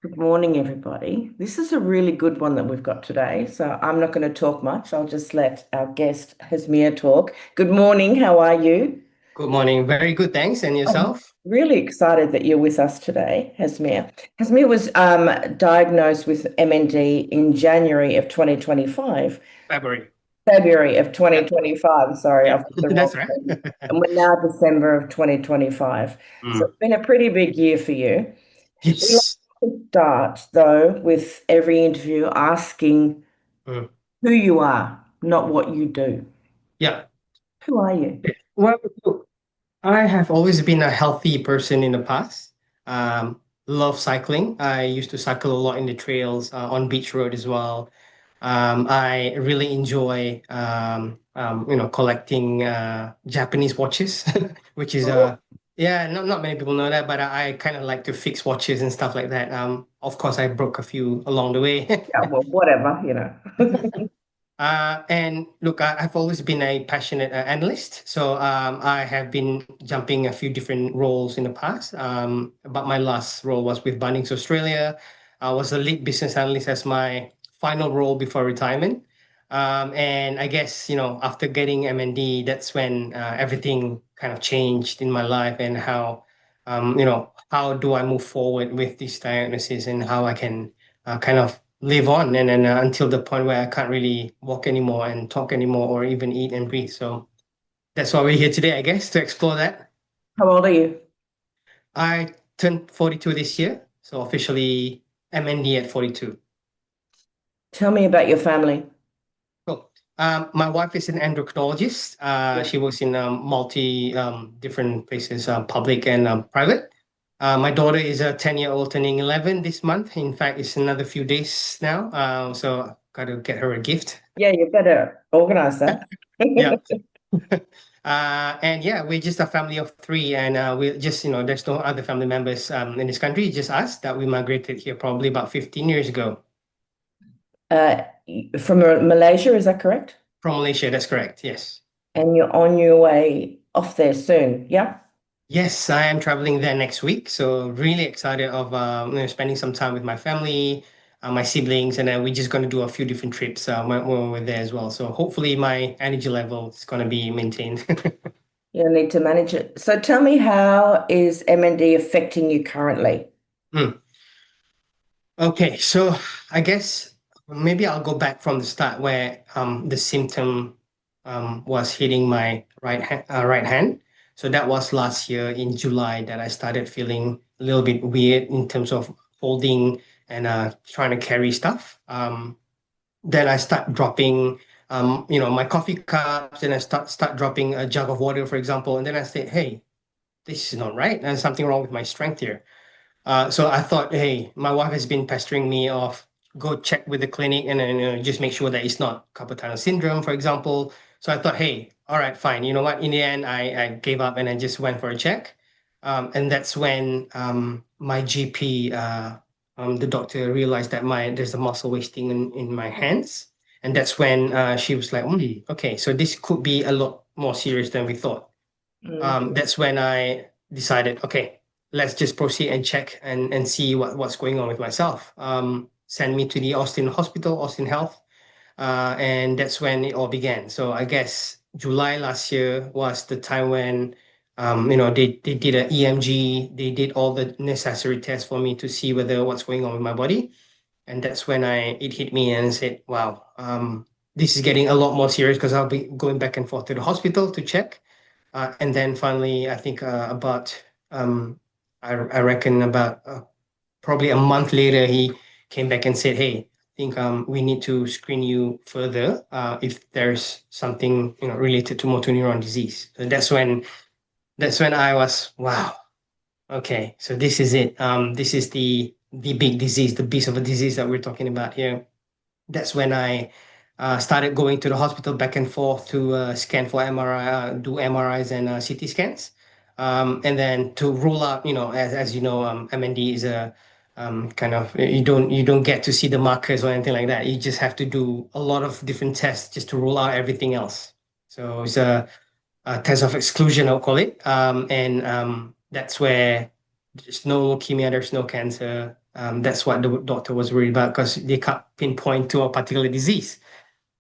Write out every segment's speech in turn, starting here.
Good morning, everybody. This is a really good one that we've got today. So I'm not going to talk much. I'll just let our guest Hazmir talk. Good morning. How are you? Good morning. Very good, thanks. And I'm yourself? really excited that you're with us today, Hazmir. Hazmir was diagnosed with MND in January of 2025. February. February of Yep. 2025. Sorry, Yep. I've got the wrong That's right. thing. And we're now December of 2025. So Mm. it's been a pretty big year for you. We like Yes. to start, though, with every interview asking Mm. who you are, not what you do. Yeah. Who are you? Well, look, I have always been a healthy person in the past. Love cycling. I used to cycle a lot in the trails, on beach road as well. I really enjoy, collecting Japanese watches, which is Oh, yeah, not many people know that, but I kind of like to fix watches and stuff like that. Of course, I broke a few along the way. yeah, well, whatever. And look, I've always been a passionate analyst, so I have been jumping a few different roles in the past. But my last role was with Bunnings Australia. I was a lead business analyst as my final role before retirement. And I guess, after getting MND, that's when everything kind of changed in my life and how do I move forward with this diagnosis and how I can kind of live on and then until the point where I can't really walk anymore and talk anymore or even eat and breathe. So that's why we're here today, I guess, to explore that. How old are you? I turned 42 this year, so officially MND at 42. Tell me about your family. Cool. My wife is an endocrinologist. She works in multi different places, public and private. My daughter is a 10-year-old turning 11 this month. In fact, it's another few days now. So got to get her a gift. Yeah, you better organize that. Yeah. And yeah, we're just a family of three, and we just, there's no other family members in this country, just us that we migrated here probably about 15 years ago Uh, from Malaysia, is that correct? from Malaysia. That's correct. Yes. And you're on your way off there soon, yeah? Yes, I am traveling there next week, so really excited of spending some time with my family, my siblings, and then we're just going to do a few different trips when we're there as well. So hopefully my energy level is going to be maintained. You'll need to manage it. So tell me, how is MND affecting you currently? Hmm. Okay, so I guess maybe I'll go back from the start where the symptom was hitting my right hand. So that was last year in July that I started feeling a little bit weird in terms of holding and trying to carry stuff. Then I start dropping my coffee cups and I start dropping a jug of water, for example. And then I say, hey, this is not right. There's something wrong with my strength here. So I thought, hey, my wife has been pestering me off, go check with the clinic and then just make sure that it's not carpal tunnel syndrome, for example. So I thought, hey, all right, fine. You know what? In the end, I gave up and I just went for a check. And that's when my GP, the doctor, realized that there's a muscle wasting in my hands. And that's when she was like, okay, so this could be a lot more serious than we thought. Mm. That's when I decided, okay, let's just proceed and check and see what's going on with myself. Send me to the Austin Hospital, Austin Health, and that's when it all began. So I guess July last year was the time when, they did an EMG, they did all the necessary tests for me to see whether what's going on with my body, and that's when it hit me and said, wow, this is getting a lot more serious because I'll be going back and forth to the hospital to check. And then finally, I think I reckon about probably a month later, he came back and said, "Hey, I think we need to screen you further if there's something related to motor neuron disease." So that's when I was, wow, okay, so this is it. This is the big disease, the beast of a disease that we're talking about here. That's when I started going to the hospital back and forth to scan for MRI, do MRIs and CT scans. And then to rule out, as you know, MND is a kind of you don't get to see the markers or anything like that. You just have to do a lot of different tests just to rule out everything else. So it's a test of exclusion, I'll call it. And that's where there's no leukemia, there's no cancer. That's what the doctor was worried about because they can't pinpoint to a particular disease.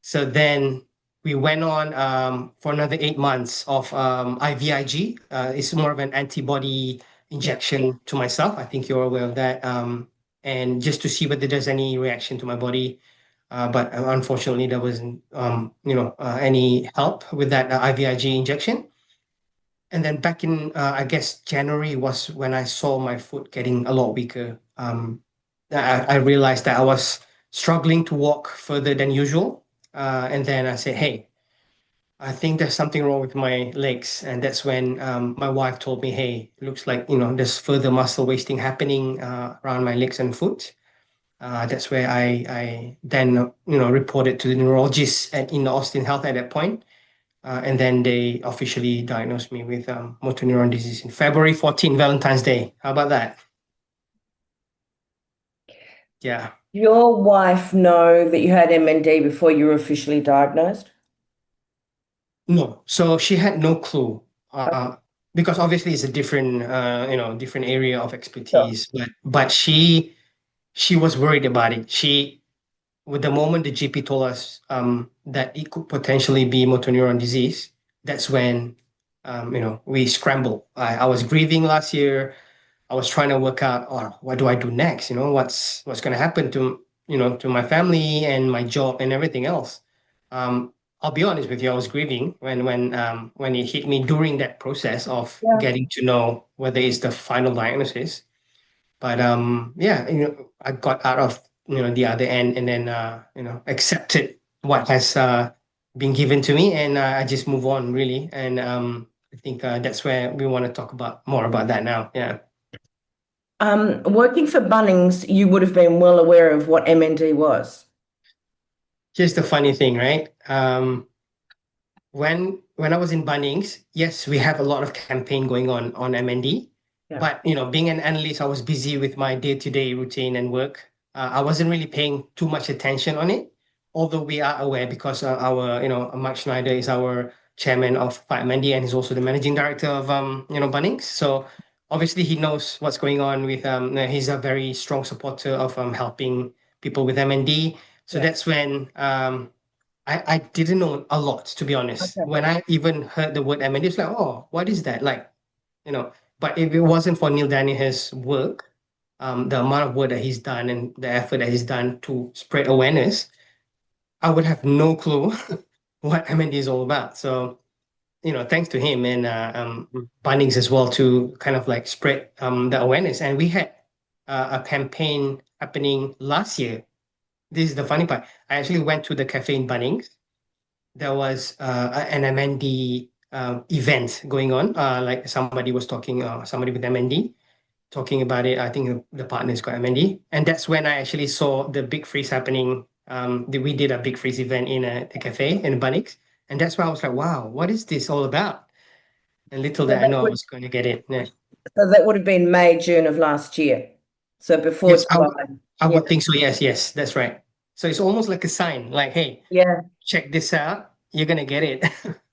So then we went on for another 8 months of IVIG. It's more of an antibody Yeah. injection to myself. I think you're aware of that. And just to see whether there's any reaction to my body. But unfortunately, there wasn't, any help with that IVIG injection. And then back in, I guess, January was when I saw my foot getting a lot weaker. I realized that I was struggling to walk further than usual. And then I said, hey, I think there's something wrong with my legs. And that's when my wife told me, hey, looks like, there's further muscle wasting happening around my legs and foot. That's where I then, reported to the neurologist in Austin Health at that point. And then they officially diagnosed me with motor neuron disease in February 14, Valentine's Day. How about that? Yeah. Your wife know that you had MND before you were officially diagnosed? No. So she had no clue. Okay, Because obviously it's a different different area of sure. expertise. But she was worried about it. With the moment the GP told us that it could potentially be motor neuron disease, that's when we scrambled. I was grieving last year. I was trying to work out, oh, what do I do next? What's going to happen to my family and my job and everything else. I'll be honest with you, I was grieving when it hit me during that process of Yeah. getting to know whether it's the final diagnosis. But yeah, I got out of the other end and then accepted what has been given to me, and I just move on really. And I think that's where we want to talk about more about that now. Yeah. Working for Bunnings, you would have been well aware of what MND was. Here's the funny thing, right? When I was in Bunnings, yes, we have a lot of campaign going on MND, Yeah. but being an analyst, I was busy with my day-to-day routine and work. I wasn't really paying too much attention on it, although we are aware because our Mark Schneider is our chairman of Fight MND and he's also the managing director of Bunnings. So obviously he knows what's going on with he's a very strong supporter of helping people with MND. So Yeah. that's when I didn't know a lot, to be honest. Okay. When I even heard the word MND, it's like, oh, what is that? Like, you know, but if it wasn't for Neil Daniher's work, the amount of work that he's done and the effort that he's done to spread awareness, I would have no clue what MND is all about. So, thanks to him and Bunnings as well to kind of like spread the awareness. And we had a campaign happening last year. This is the funny part. I actually went to the cafe in Bunnings. There was an MND event going on. Like somebody was talking, somebody with MND talking about it. I think the partner's got MND, and that's when I actually saw the big freeze happening. We did a big freeze event in the cafe in Bunnings, and that's why I was like, "Wow, what is this all about?" And little So did I that know I would, was going to get it. Yeah. so that would have been May, June of last year. So before Yes, July. I Yeah. would think so. Yes, yes, that's right. So it's almost like a sign, like, "Hey, Yeah. check this out. You're gonna get it."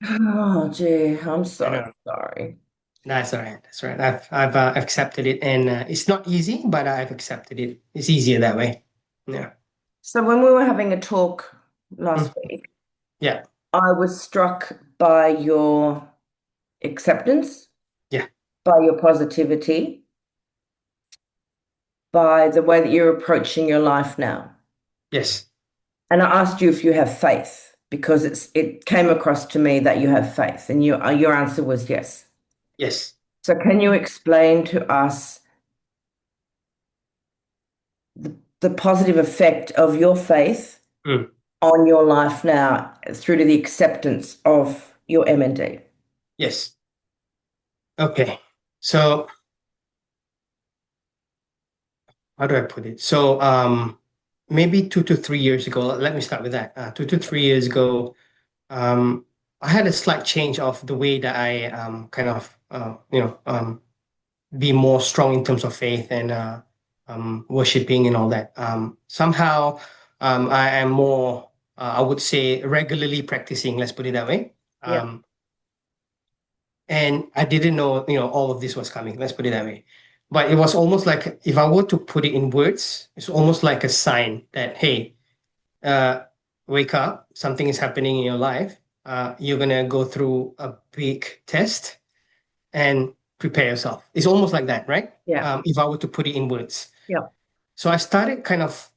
Oh, gee, I'm I so know. sorry. That's all right. That's right. I've accepted it, and it's not easy, but I've accepted it. It's easier that way. Yeah. So when we were having a talk Mm. last week, Yeah. I was struck by your acceptance, Yeah. by your positivity, by the way that you're approaching your life now. Yes. And I asked you if you have faith because it came across to me that you have faith, and your answer was yes. Yes. So can you explain to us the positive effect of your faith Mm. on your life now through to the acceptance of your MND? Yes. Okay. So how do I put it? So maybe 2 to 3 years ago, let me start with that. 2 to 3 years ago, um, I had a slight change of the way that I kind of be more strong in terms of faith and worshiping and all that. Somehow, I am more, I would say, regularly practicing. Let's put it that way. Yeah. And I didn't know, all of this was coming. Let's put it that way. But it was almost like if I were to put it in words, it's almost like a sign that, hey, uh, wake up, something is happening in your life. You're gonna go through a big test and prepare yourself. It's almost like that, right? Yeah. If I were to put it in words. Yeah. So I started kind of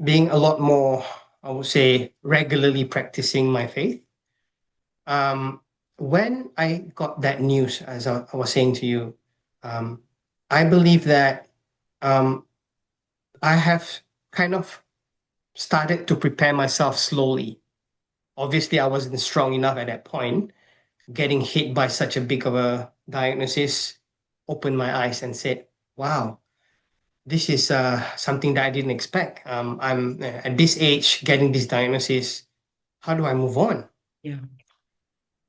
being a lot more, I would say, regularly practicing my faith. Um, when I got that news, as I was saying to you, um, I believe that um, I have kind of started to prepare myself slowly. Obviously, I wasn't strong enough at that point. Getting hit by such a big of a diagnosis opened my eyes and said, wow, this is something that I didn't expect. I'm at this age getting this diagnosis. How do I move on? Yeah.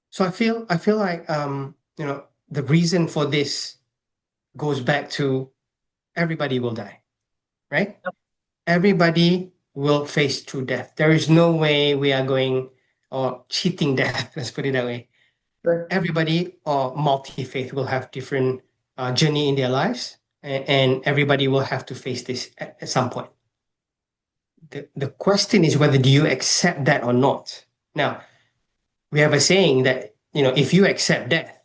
So I feel like the reason for this goes back to everybody will die, right? Everybody will face through death. There is no way we are going or cheating death. Let's put it that way. Sure. Everybody or multi-faith will have different journey in their lives, and everybody will have to face this at some point. The question is whether do you accept that or not. Now, we have a saying that, if you accept death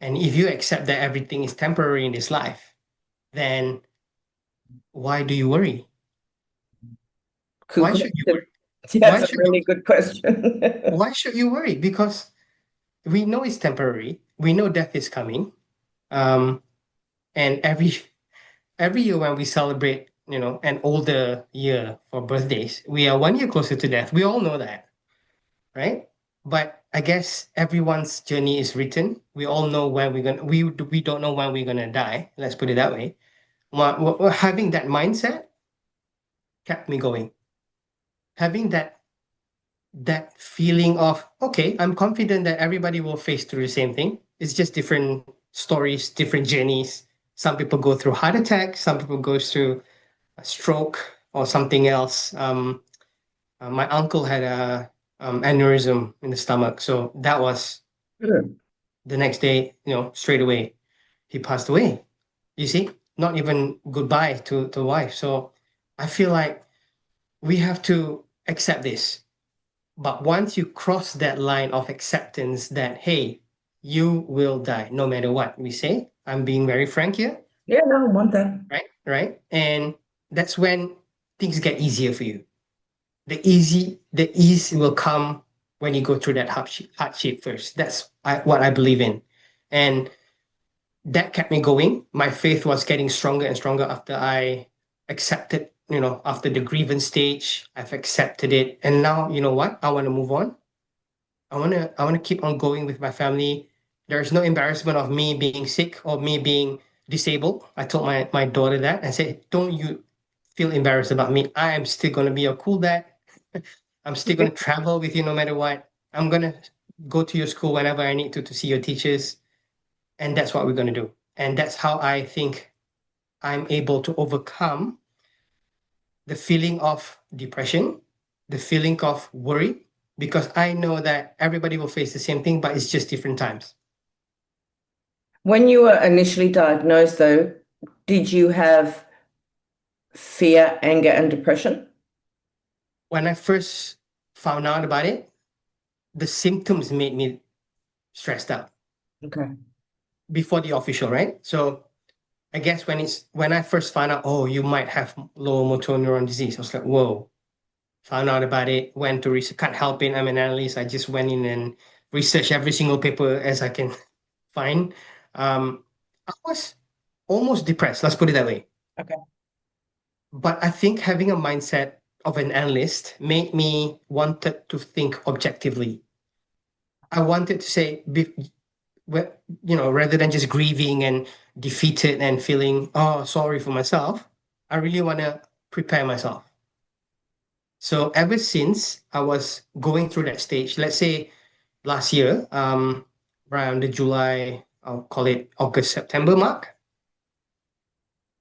and if you accept that everything is temporary in this life, then why do you worry? Good Why should you question. worry? That's Why a should really good question. why should you worry? Because we know it's temporary. We know death is coming. Um, and every year when we celebrate, an older year for birthdays, we are 1 year closer to death. We all know that, right? But I guess everyone's journey is written. We all know when we don't know when we're gonna die. Let's put it that way. Having that mindset kept me going. Having that feeling of, okay, I'm confident that everybody will face through the same thing. It's just different stories, different journeys. Some people go through heart attack. Some people go through a stroke or something else. My uncle had a aneurysm in the stomach, so that was Good. the next day. Straight away he passed away. You see, not even goodbye to wife. So I feel like we have to accept this. But once you cross that line of acceptance that, hey, you will die no matter what we say, I'm being very frank here, Yeah, no, I want that. right? Right. And that's when things get easier for you. The ease will come when you go through that hardship first. That's what I believe in. And that kept me going. My faith was getting stronger and stronger after I accepted, after the grievance stage, I've accepted it. And now, you know what? I want to move on. I want to keep on going with my family. There's no embarrassment of me being sick or me being disabled. I told my daughter that. I said, don't you feel embarrassed about me. I am still going to be a cool dad. I'm still going to travel with you no matter what. I'm going to go to your school whenever I need to see your teachers. And that's what we're going to do. And that's how I think I'm able to overcome the feeling of depression, the feeling of worry, because I know that everybody will face the same thing, but it's just different times. When you were initially diagnosed, though, did you have fear, anger, and depression? When I first found out about it, the symptoms made me stressed out Okay. before the official, right? So I guess when I first found out, oh, you might have lower motor neuron disease, I was like, whoa. Found out about it, went to research, can't help it. I'm an analyst. I just went in and researched every single paper as I can find. I was almost depressed, let's put it that way. Okay. But I think having a mindset of an analyst made me wanted to think objectively. I wanted to say, rather than just grieving and defeated and feeling, oh, sorry for myself, I really want to prepare myself. So ever since I was going through that stage, let's say last year, around the July, I'll call it August, September mark,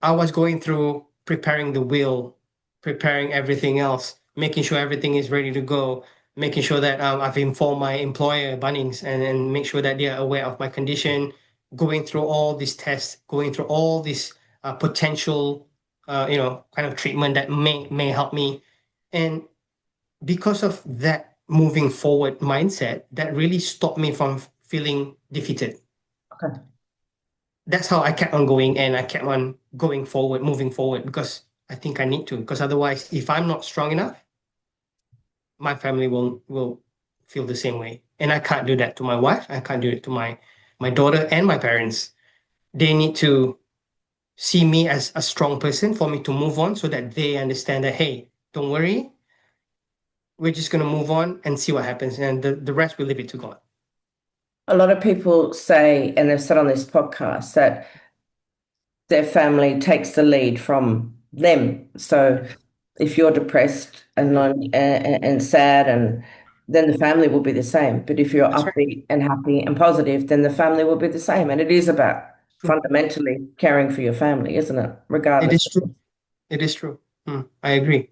I was going through preparing the will, preparing everything else, making sure everything is ready to go, making sure that I've informed my employer, Bunnings, and make sure that they are aware of my condition, going through all these tests, going through all this potential, kind of treatment that may help me. And because of that moving forward mindset, that really stopped me from feeling defeated. Okay. That's how I kept on going, and I kept on going forward, moving forward, because I think I need to. Because otherwise, if I'm not strong enough, my family will feel the same way. And I can't do that to my wife. I can't do it to my daughter and my parents. They need to see me as a strong person for me to move on, so that they understand that, hey, don't worry, we're just going to move on and see what happens, and the rest we leave it to God. A lot of people say, and they've said on this podcast, that their family takes the lead from them. So if you're depressed and Mm. lonely and sad, and then the family will be the same. But if you're That's right. upbeat and happy and positive, then the family will be the same. And it is about True. fundamentally caring for your family, isn't it? It Regardless. is true. It is true. I agree.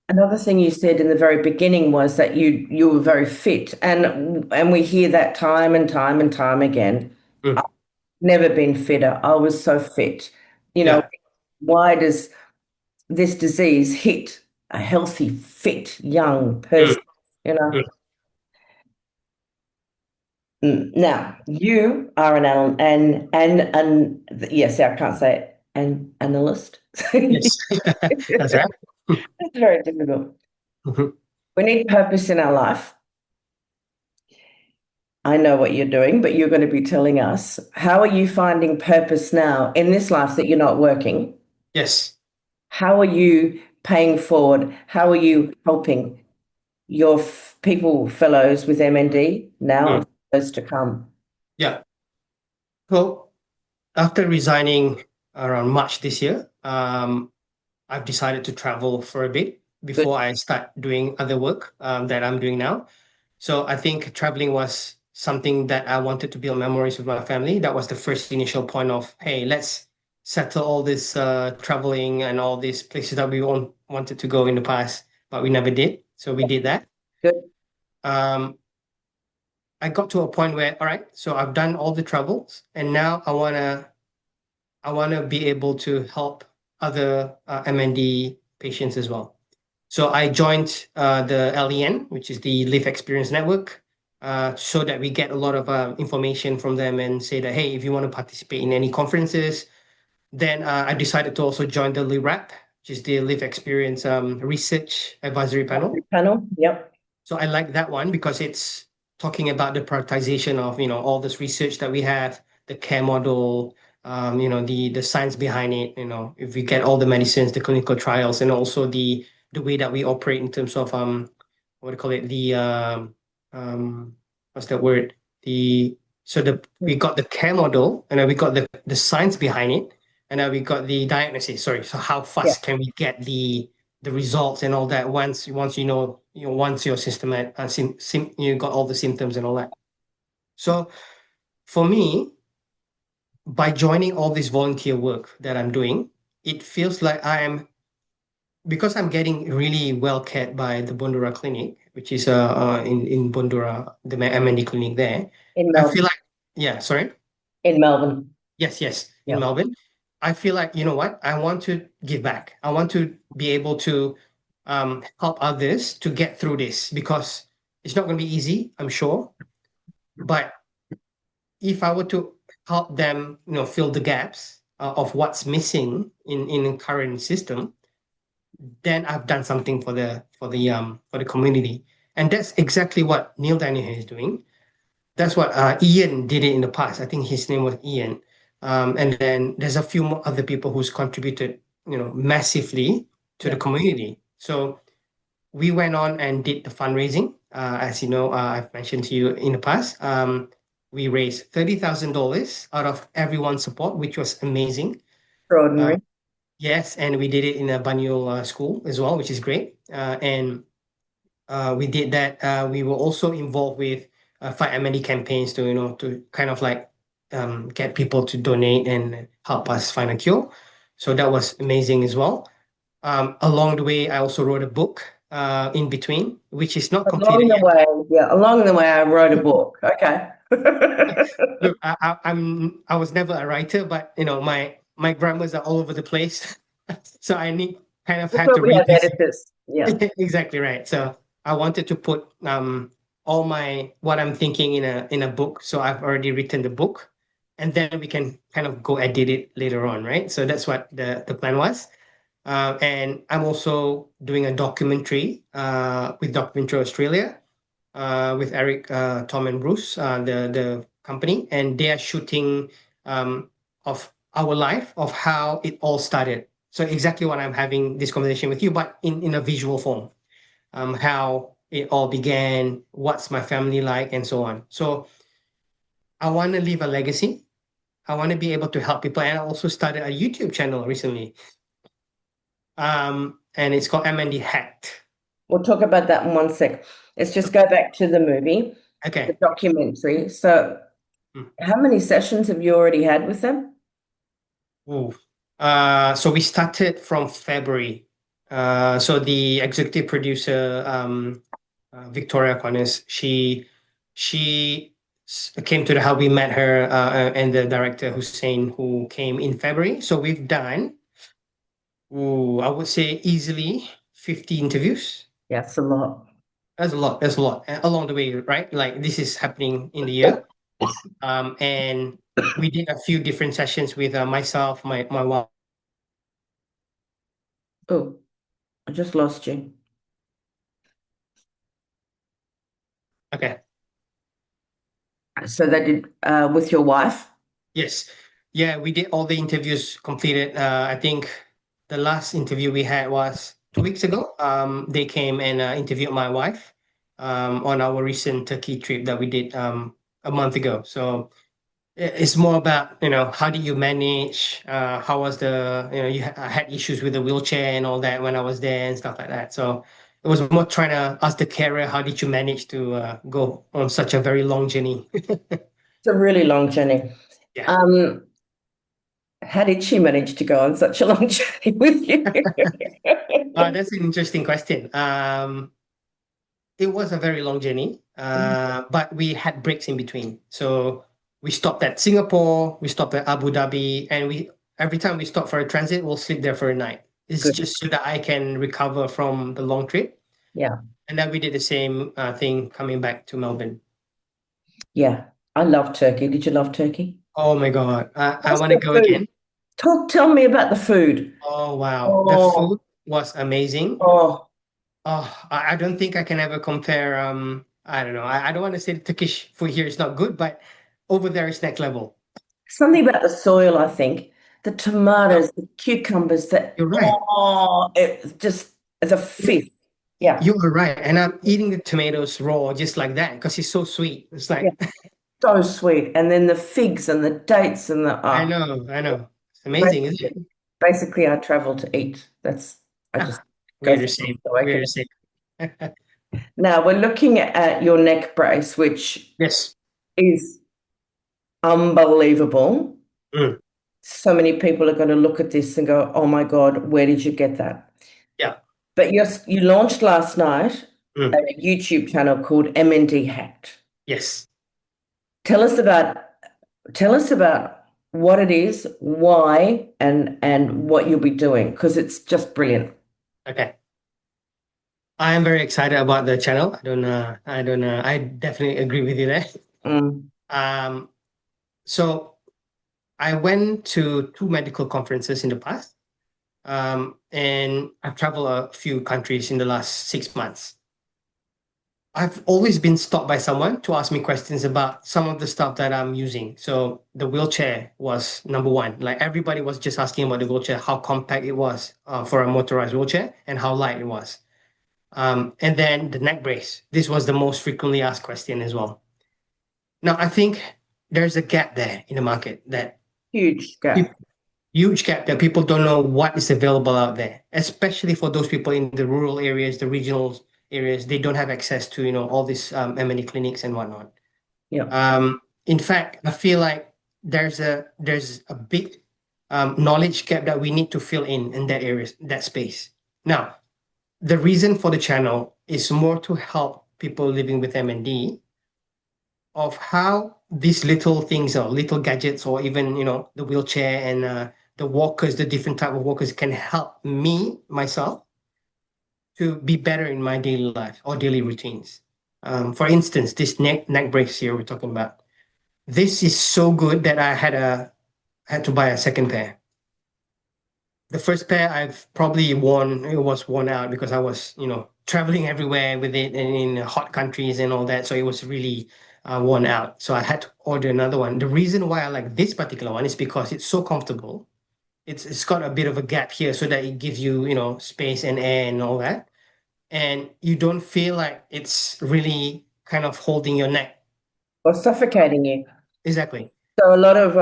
Another thing you said in the very beginning was that you were very fit, and we hear that time and time and time again. Mm. I've never been fitter. I was so fit. You know, Yeah. why does this disease hit a healthy, fit, young Mm. person? You know. Mm. Now you are an yes, I can't say it, an analyst. Yes. That's right. It's very difficult. Mhm. We need purpose in our life. I know what you're doing, but you're going to be telling us, how are you finding purpose now in this life that you're not working? Yes. How are you paying forward? How are you helping your people, fellows with MND now Mm. and those to come? Yeah. Well, after resigning around March this year, I've decided to travel for a bit Good. before I start doing other work that I'm doing now. So I think traveling was something that I wanted to build memories with my family. That was the first initial point of, hey, let's settle all this traveling and all these places that we wanted to go in the past, but we never did. So we did that. Good. Um, I got to a point where, all right, so I've done all the travels, and now I wanna be able to help other MND patients as well. So I joined the LEN, which is the Live Experience Network, so that we get a lot of information from them and say that, hey, if you want to participate in any conferences, then I decided to also join the LERAP, which is the Live Experience Research Advisory Panel. Panel. Yep. So I like that one because it's talking about the prioritization of, all this research that we have, the care model, the science behind it, if we get all the medicines, the clinical trials, and also the way that we operate in terms of what do you call it? Um what's that word? The so the we got the care model, and then we got the science behind it, and then we got the diagnosis. Sorry, so how Yeah. fast can we get the results and all that once once your system you got all the symptoms and all that. So for me, by joining all this volunteer work that I'm doing, it feels like because I'm getting really well cared by the Bondura Clinic, which is in Bondura, the MND clinic there. In I feel Melbourne. like, yeah, sorry. In Melbourne. Yes, in Yeah. Melbourne. I feel like, you know what? I want to give back. I want to be able to help others to get through this, because it's not going to be easy, I'm sure. But if I were to help them, fill the gaps of what's missing in the current system, then I've done something for the community. And that's exactly what Neil Daniel is doing. That's what Ian did it in the past. I think his name was Ian. And then there's a few more other people who's contributed, massively to the Yeah. community. So we went on and did the fundraising. As you know, I've mentioned to you in the past. We raised $30,000 out of everyone's support, which was amazing. Uh, Extraordinary. yes, and we did it in a Banyul school as well, which is great. And we did that. We were also involved with Fight MND campaigns to kind of like get people to donate and help us find a cure. So that was amazing as well. Along the way, I also wrote a book in between, which is not Along completed the yet. way, yeah, along the way, I wrote a book. Okay. Look, I was never a writer, but my grammars are all over the place, so I need kind of That's had why to we have revisit. editors. Yeah. Exactly right. So I wanted to put all my what I'm thinking in a book. So I've already written the book, and then we can kind of go edit it later on, right? So that's what the plan was. And I'm also doing a documentary with Documentary Australia with Eric, Tom, and Bruce, the company, and they are shooting of our life of how it all started. So exactly what I'm having this conversation with you, but in a visual form, how it all began, what's my family like, and so on. So I want to leave a legacy. I want to be able to help people, and I also started a YouTube channel recently, and it's called MND Hacked. We'll talk about that in one sec. Let's just go back to the movie, the Okay. documentary. So, Mm. how many sessions have you already had with them? Ooh. So we started from February. So the executive producer, Victoria Connors, she came to the how we met her, and the director Hussein, who came in February. So we've done, I would say easily 50 interviews. Yes, a lot. That's a lot. That's a lot along the way, right? Like this is happening in the year. And we did a few different sessions with myself, my wife. Oh, I just lost you. Okay. So they did with your wife? Yes. Yeah, we did all the interviews completed. I think the last interview we had was 2 weeks ago. They came and interviewed my wife on our recent Turkey trip that we did a month ago. So it's more about, how did you manage? How was I had issues with the wheelchair and all that when I was there and stuff like that. So it was more trying to ask the carer, how did you manage to go on such a very long journey? It's a really long journey. Yeah. Um, how did she manage to go on such a long journey with you? That's an interesting question. It was a very long journey, but we had breaks in between. So we stopped at Singapore, we stopped at Abu Dhabi, and we every time we stop for a transit, we'll sleep there for a night. It's Good. just so that I can recover from the long trip. Yeah. And then we did the same thing coming back to Melbourne. Yeah. I love Turkey. Did you love Turkey? Oh my God, I What's want to the go food? again. Tell me about the food. Oh wow, the Oh, food was amazing. oh, Oh, I don't think I can ever compare. I don't know. I don't want to say the Turkish food here is not good, but over there is next level. something about the soil, I think. The No, tomatoes, the cucumbers, you're right. it just as a You feast. Yeah. you are right. And I'm eating the tomatoes raw just like that because it's so sweet. It's Yeah. like, So sweet. And then the figs and the dates and the I know. It's amazing, isn't basically, it? basically I travel to eat. I just Ah, go we're the for it same. so I We're can. the same. Now we're looking at your neck brace, which Yes. is unbelievable. Mm, So many people are going to look at this and go, "Oh my God, where did you get that?" yeah. But you launched last night a Mm, YouTube channel called MND Hacked. yes. Tell us about tell us about what it is, why, and what you'll be doing, because it's just brilliant. Okay. I am very excited about the channel. I don't know. I definitely agree with you there. Mm, Um, so I went to two medical conferences in the past. And I've traveled a few countries in the last 6 months. I've always been stopped by someone to ask me questions about some of the stuff that I'm using. So the wheelchair was number one. Like everybody was just asking about the wheelchair, how compact it was for a motorized wheelchair and how light it was. And then the neck brace. This was the most frequently asked question as well. Now, I think there's a gap there in the market that huge gap. huge gap that people don't know what is available out there, especially for those people in the rural areas, the regional areas. They don't have access to all these M&E clinics and whatnot. Yeah. In fact, I feel like there's a big knowledge gap that we need to fill in that area, that space. Now, the reason for the channel is more to help people living with MND of how these little things or little gadgets or even, the wheelchair and the walkers, the different type of walkers can help me, myself, to be better in my daily life or daily routines. For instance, this neck brace here we're talking about. This is so good that I had to buy a second pair. The first pair I've probably worn, it was worn out because I was, traveling everywhere with it and in hot countries and all that. So it was really worn out. So I had to order another one. The reason why I like this particular one is because it's so comfortable. It's got a bit of a gap here so that it gives you, space and air and all that. And you don't feel like it's really kind of holding your neck. Or suffocating you. Exactly. So a lot of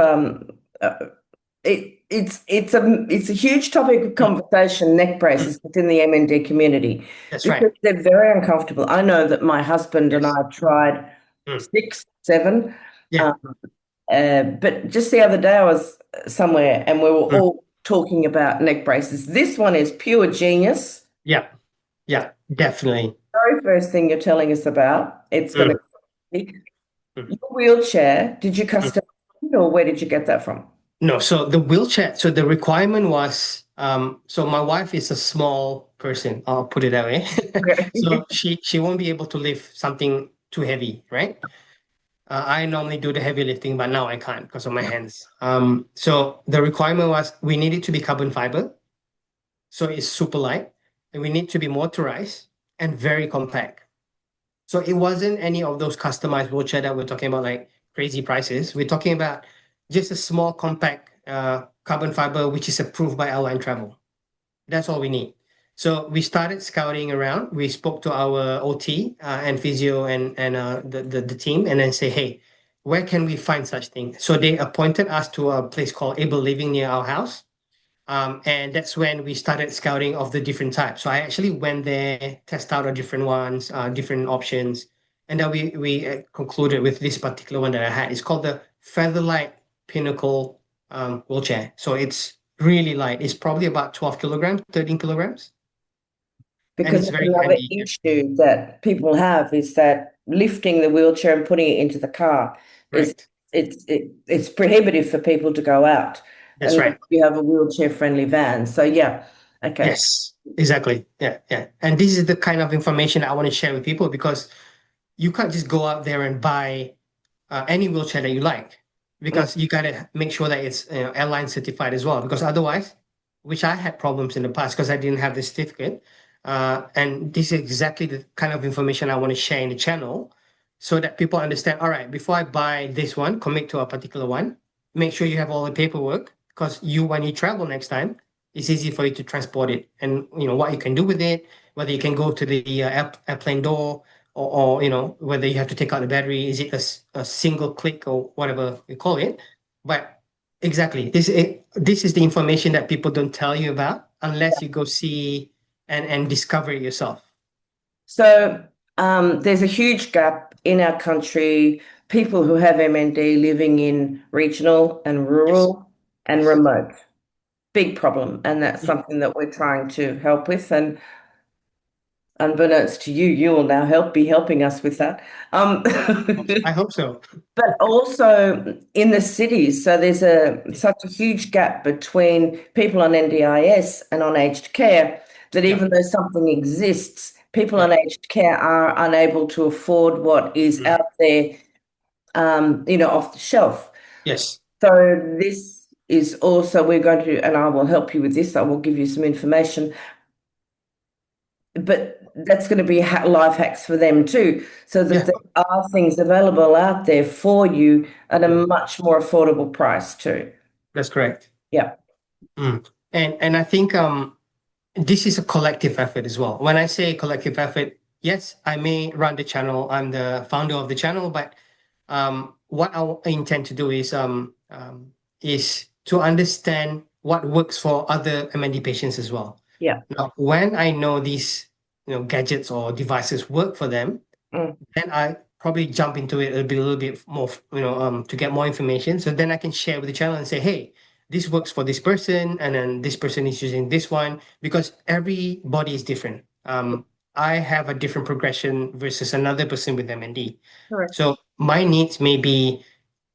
it's a huge topic of Mm, conversation, neck mm, braces within the MND community that's right. because they're very uncomfortable. I know that my husband and I Yes. tried Mm, six, seven, yeah. um, but just the other day I was somewhere and we were Mm, all talking about neck braces. This one is pure genius. yeah. Yeah. Definitely. Very first thing you're telling us about, it's going Mm, to be mm, your wheelchair. Did you mm. customize it or where did you get that from? No, so the wheelchair, so the requirement was, so my wife is a small person, I'll put it that way. Okay. So she won't be able to lift something too heavy, right? I normally do the heavy lifting, but now I can't because of my hands. So the requirement was we need it to be carbon fiber, so it's super light, and we need to be motorized and very compact. So it wasn't any of those customized wheelchair that we're talking about, like crazy prices. We're talking about just a small, compact carbon fiber, which is approved by airline travel. That's all we need. So we started scouting around. We spoke to our OT and physio and the team, and then say, hey, where can we find such thing? So they appointed us to a place called Able Living near our house. And that's when we started scouting of the different types. So I actually went there, test out the different ones, different options, and then we concluded with this particular one that I had. It's called the Featherlight Pinnacle wheelchair. So it's really light. It's probably about 12 kilograms, 13 kilograms, and Because it's that's very another handy. issue that people have is that lifting the wheelchair and putting it into the car is Correct. it's prohibitive for people to go out That's unless right. you have a wheelchair friendly van. So yeah, okay. Yes, exactly. Yeah, yeah. And this is the kind of information I want to share with people because you can't just go out there and buy any wheelchair that you like Mm. because you gotta make sure that it's airline certified as well because otherwise, which I had problems in the past because I didn't have the certificate, and this is exactly the kind of information I want to share in the channel so that people understand, all right, before I buy this one, commit to a particular one, make sure you have all the paperwork because when you travel next time, it's easy for you to transport it and what you can do with it, whether you can go to the airplane door or whether you have to take out the battery, is it a single click or whatever you call it. But exactly, this is the information that people don't tell you about unless you go see and discover it yourself. So there's a huge gap in our country, people who have MND living in regional and Yes, rural and yes. remote. Big problem. And that's Mm. something that we're trying to help with. And unbeknownst to you, you will now be helping us with that. I hope so. But also in the cities, so there's such a huge gap between people on NDIS and on aged care that Yeah, even though something exists, people yeah. on aged care are unable to afford what is Mm. out there, off the shelf. Yes, So this is also, we're going to, and I will help you with this, I will give you some information, but that's going to be life hacks for them too, so that yeah. there are things available out there for you at a Mm. much more affordable price too. That's correct. Yeah. Mm. And I think this is a collective effort as well. When I say collective effort, yes, I may run the channel. I'm the founder of the channel, but what I intend to do is to understand what works for other MND patients as well. Yeah. Now, when I know these gadgets or devices work for them, Mm. then I probably jump into it a little bit more, to get more information. So then I can share with the channel and say, hey, this works for this person, and then this person is using this one because everybody is different. I have a different progression versus another person with MND. Correct. So my needs may be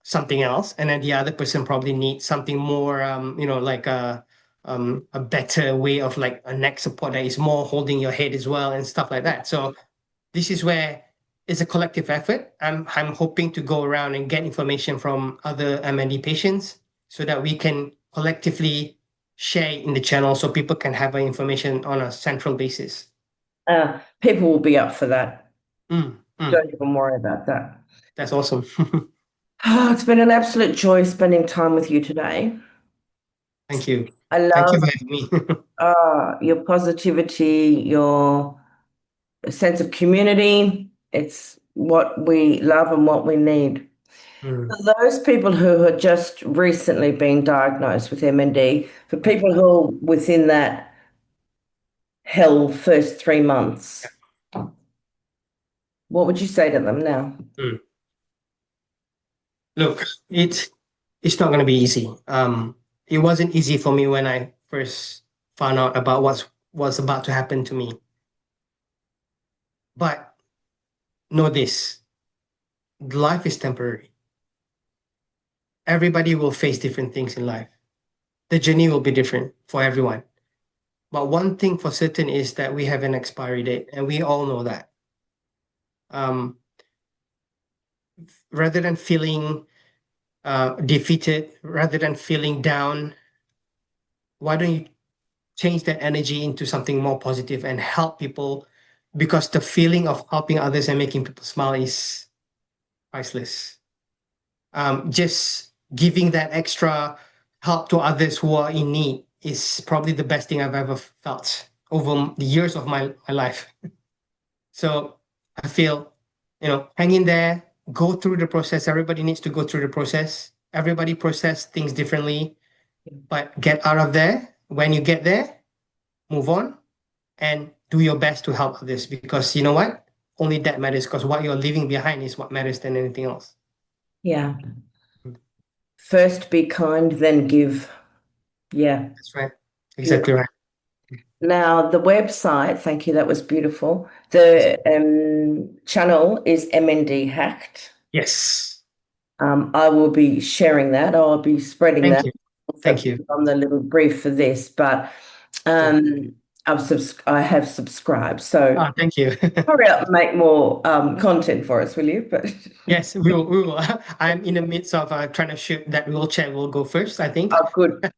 something else, and then the other person probably needs something more, like a better way of like a neck support that is more holding your head as well and stuff like that. So this is where it's a collective effort. I'm hoping to go around and get information from other MND patients so that we can collectively share in the channel so people can have information on a central basis. People will be up for that. Mm, mm, Don't even worry about that. that's awesome. Oh, it's been an absolute joy spending time with you today. Thank you. I Thank you love for having me. your positivity, your sense of community. It's what we love and what we need. Mm, For those people who are just recently being diagnosed with MND, for right. people who are within that hell first 3 months, what would you say to them now? Mm. Look, it's not going to be easy. It wasn't easy for me when I first found out about what's about to happen to me. But know this: life is temporary. Everybody will face different things in life. The journey will be different for everyone. But one thing for certain is that we have an expiry date, and we all know that. Um, rather than feeling defeated, rather than feeling down, why don't you change that energy into something more positive and help people? Because the feeling of helping others and making people smile is priceless. Just giving that extra help to others who are in need is probably the best thing I've ever felt over the years of my life. So I feel, hang in there, go through the process. Everybody needs to go through the process. Everybody process things differently, but get out of there. When you get there, move on and do your best to help others because you know what? Only that matters because what you're leaving behind is what matters than anything else. Yeah. First be kind, then give. Yeah. That's right. Exactly Beautiful. right. Now, the website, thank you, that was beautiful. The channel is MND Hacked. Yes. I will be sharing that. I'll be spreading Thank that you. also Thank you. on the little brief for this, but Yeah. I have subscribed. So Ah, thank you. hurry up and make more content for us, will you? But Yes, we will. We will. I'm in the midst of trying to shoot that wheelchair will go first, I think, oh, good.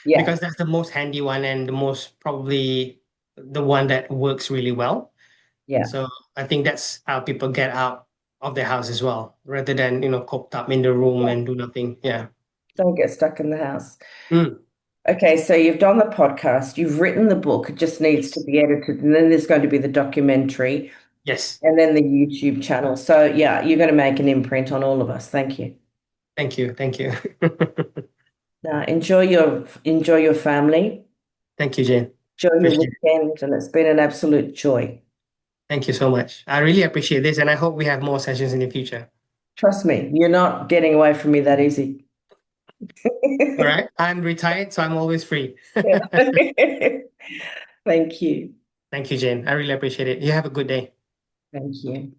Yeah, because that's the most handy one and the most probably the one that works really well. yeah. So I think that's how people get out of their house as well, rather than, cooped up in the room and do nothing. Yeah. Don't get stuck in the house. Mm, Okay, so you've done the podcast, you've written the book, it just needs to yes. be edited, and then there's going to be the documentary Yes. and then the YouTube channel. So yeah, you're going to make an imprint on all of us. Thank you. Thank you. Thank you. Now enjoy your family, Thank you, Jane. enjoy your Appreciate it. weekend, and it's been an absolute joy. Thank you so much. I really appreciate this, and I hope we have more sessions in the future. Trust me, you're not getting away from me that easy. All right. I'm retired, so I'm always free. Thank you. Thank you, Jane. I really appreciate it. You have a good day. Thank you.